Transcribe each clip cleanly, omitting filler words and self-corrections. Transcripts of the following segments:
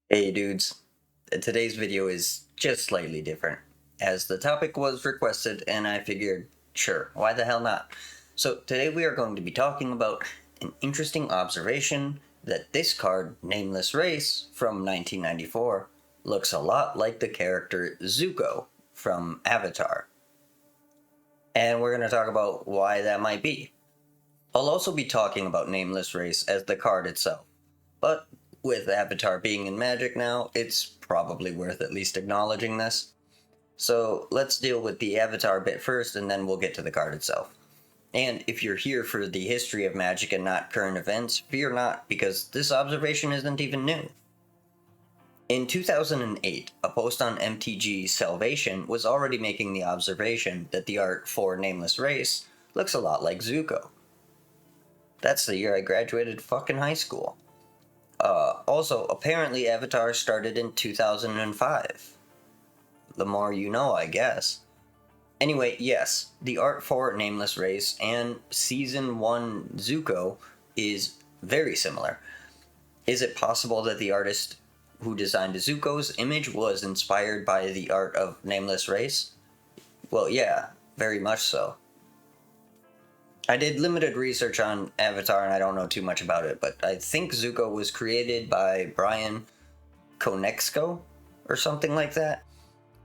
Hey dudes, today's video is just slightly different, as the topic was requested and I figured, sure, why the hell not? So today we are going to be talking about an interesting observation that this card, Nameless Race, from 1994, looks a lot like the character Zuko from Avatar. And we're going to talk about why that might be. I'll also be talking about Nameless Race as the card itself, but with Avatar being in Magic now, it's probably worth at least acknowledging this. So let's deal with the Avatar bit first, and then we'll get to the card itself. And if you're here for the history of Magic and not current events, fear not, because this observation isn't even new. In 2008, a post on MTG Salvation was already making the observation that the art for Nameless Race looks a lot like Zuko. That's the year I graduated fucking high school. Also, apparently Avatar started in 2005. The more you know, I guess. Anyway, yes, the art for Nameless Race and Season 1 Zuko is very similar. Is it possible that the artist who designed Zuko's image was inspired by the art of Nameless Race? Well, yeah, very much so. I did limited research on Avatar and I don't know too much about it, but I think Zuko was created by Brian Konexko or something like that.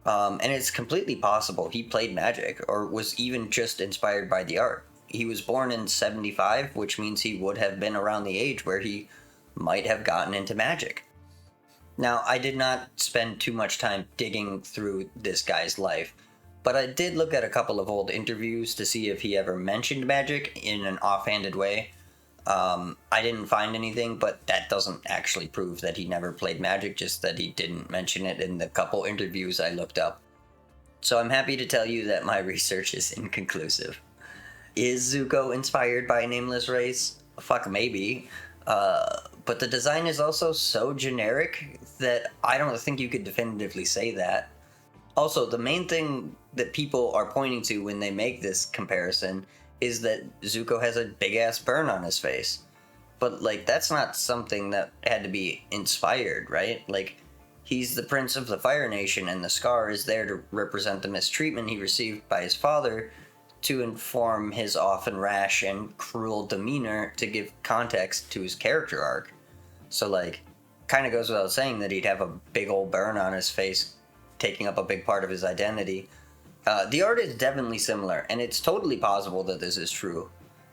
And it's completely possible he played Magic or was even just inspired by the art. He was born in 75, which means he would have been around the age where he might have gotten into Magic. Now, I did not spend too much time digging through this guy's life, but I did look at a couple of old interviews to see if he ever mentioned Magic in an offhanded way. I didn't find anything, but that doesn't actually prove that he never played Magic, just that he didn't mention it in the couple interviews I looked up. So I'm happy to tell you that my research is inconclusive. Is Zuko inspired by Nameless Race? Fuck, maybe. But the design is also so generic that I don't think you could definitively say that. Also, the main thing that people are pointing to when they make this comparison is that Zuko has a big ass burn on his face. But, like, that's not something that had to be inspired, right? Like, he's the prince of the Fire Nation, and the scar is there to represent the mistreatment he received by his father, to inform his often rash and cruel demeanor to give context to his character arc. So, like, kind of goes without saying that he'd have a big old burn on his face, taking up a big part of his identity. The art is definitely similar, and it's totally possible that this is true.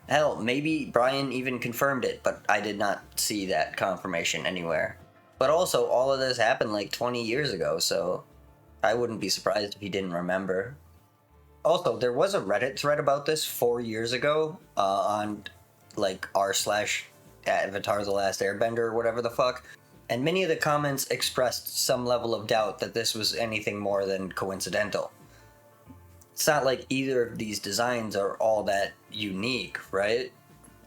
Hell, maybe Brian even confirmed it, but I did not see that confirmation anywhere. But also, all of this happened like 20 years ago, so I wouldn't be surprised if he didn't remember. Also, there was a Reddit thread about this 4 years ago on like r/Avatar The Last Airbender or whatever the fuck, and many of the comments expressed some level of doubt that this was anything more than coincidental. It's not like either of these designs are all that unique, right?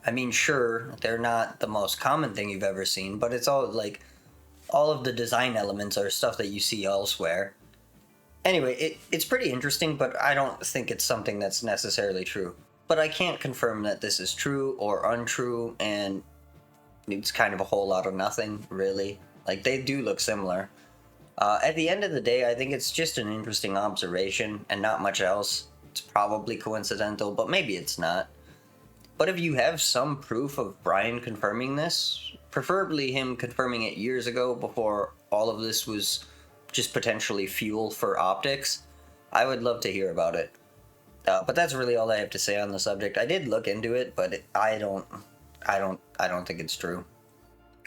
I mean, sure, they're not the most common thing you've ever seen, but it's all like all of the design elements are stuff that you see elsewhere. Anyway, it's pretty interesting, but I don't think it's something that's necessarily true. But I can't confirm that this is true or untrue, and it's kind of a whole lot of nothing, really. Like, they do look similar. At the end of the day, I think it's just an interesting observation and not much else. It's probably coincidental, but maybe it's not. But if you have some proof of Brian confirming this, preferably him confirming it years ago before all of this was just potentially fuel for optics, I would love to hear about it. But that's really all I have to say on the subject. I did look into it, but I don't think it's true.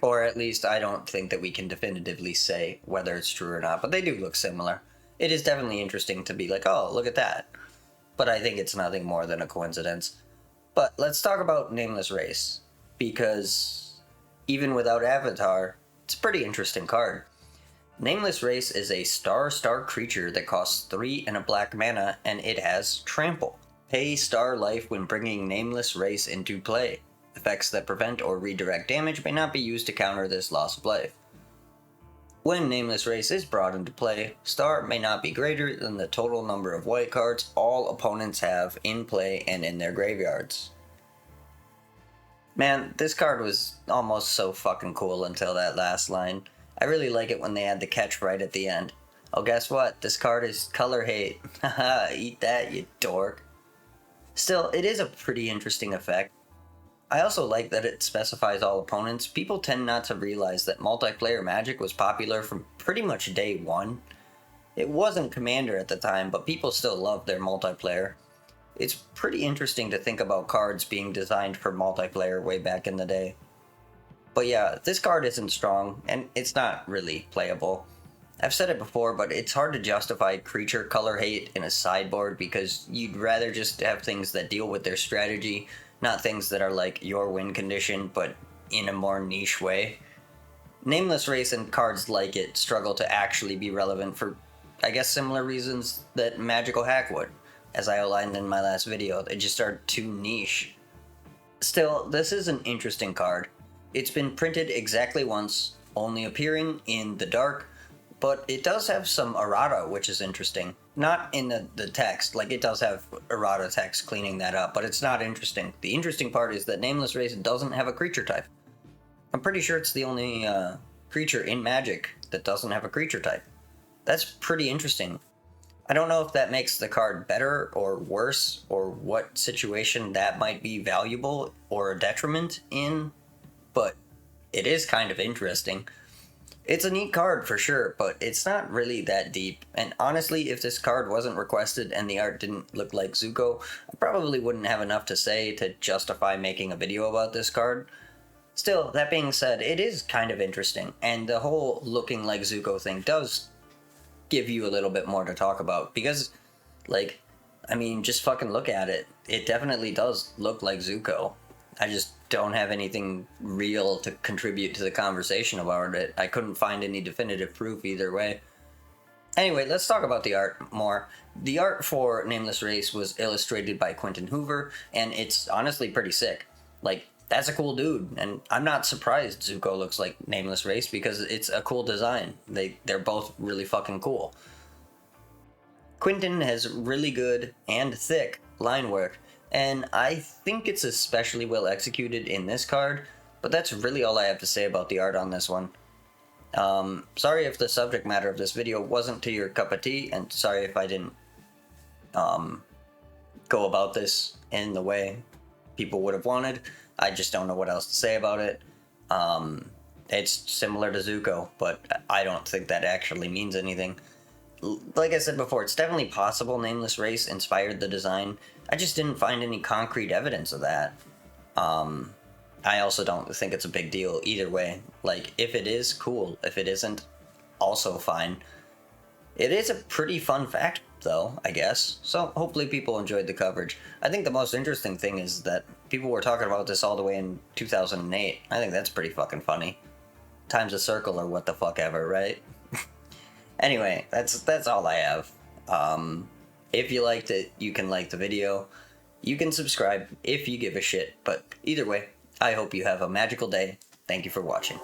Or at least I don't think that we can definitively say whether it's true or not, but they do look similar. It is definitely interesting to be like, oh, look at that. But I think it's nothing more than a coincidence. But let's talk about Nameless Race, because even without Avatar, it's a pretty interesting card. Nameless Race is a star creature that costs 3 and a black mana, and it has Trample. Pay star life when bringing Nameless Race into play. Effects that prevent or redirect damage may not be used to counter this loss of life. When Nameless Race is brought into play, star may not be greater than the total number of white cards all opponents have in play and in their graveyards. Man, this card was almost so fucking cool until that last line. I really like it when they add the catch right at the end. Oh, guess what? This card is color hate. Haha, eat that, you dork. Still, it is a pretty interesting effect. I also like that it specifies all opponents. People tend not to realize that multiplayer Magic was popular from pretty much day one. It wasn't Commander at the time, but people still loved their multiplayer. It's pretty interesting to think about cards being designed for multiplayer way back in the day. But yeah, this card isn't strong, and it's not really playable. I've said it before, but it's hard to justify creature color hate in a sideboard because you'd rather just have things that deal with their strategy, not things that are like your win condition, but in a more niche way. Nameless Race and cards like it struggle to actually be relevant for, I guess, similar reasons that Magical Hack would, as I outlined in my last video. They just are too niche. Still, this is an interesting card. It's been printed exactly once, only appearing in the dark, but it does have some errata, which is interesting. Not in the text, like it does have errata text cleaning that up, but it's not interesting. The interesting part is that Nameless Race doesn't have a creature type. I'm pretty sure it's the only creature in Magic that doesn't have a creature type. That's pretty interesting. I don't know if that makes the card better or worse, or what situation that might be valuable or a detriment in, but it is kind of interesting. It's a neat card for sure, but it's not really that deep. And honestly, if this card wasn't requested and the art didn't look like Zuko, I probably wouldn't have enough to say to justify making a video about this card. Still, that being said, it is kind of interesting, and the whole looking like Zuko thing does give you a little bit more to talk about, because, like, I mean, just fucking look at it. It definitely does look like Zuko. I just don't have anything real to contribute to the conversation about it. I couldn't find any definitive proof either way. Anyway, let's talk about the art more. The art for Nameless Race was illustrated by Quentin Hoover, and it's honestly pretty sick. Like, that's a cool dude, and I'm not surprised Zuko looks like Nameless Race because it's a cool design. They're both really fucking cool. Quentin has really good and thick line work, and I think it's especially well executed in this card, but that's really all I have to say about the art on this one. Sorry if the subject matter of this video wasn't to your cup of tea, and sorry if I didn't go about this in the way people would have wanted. I just don't know what else to say about it. It's similar to Zuko, but I don't think that actually means anything. Like I said before, it's definitely possible Nameless Race inspired the design. I just didn't find any concrete evidence of that. I also don't think it's a big deal either way. Like, if it is, cool. If it isn't, also fine. It is a pretty fun fact, though, I guess. So hopefully people enjoyed the coverage. I think the most interesting thing is that people were talking about this all the way in 2008. I think that's pretty fucking funny. Time's a circle or what the fuck ever, right? Anyway, that's all I have. If you liked it, you can like the video. You can subscribe if you give a shit. But either way, I hope you have a magical day. Thank you for watching.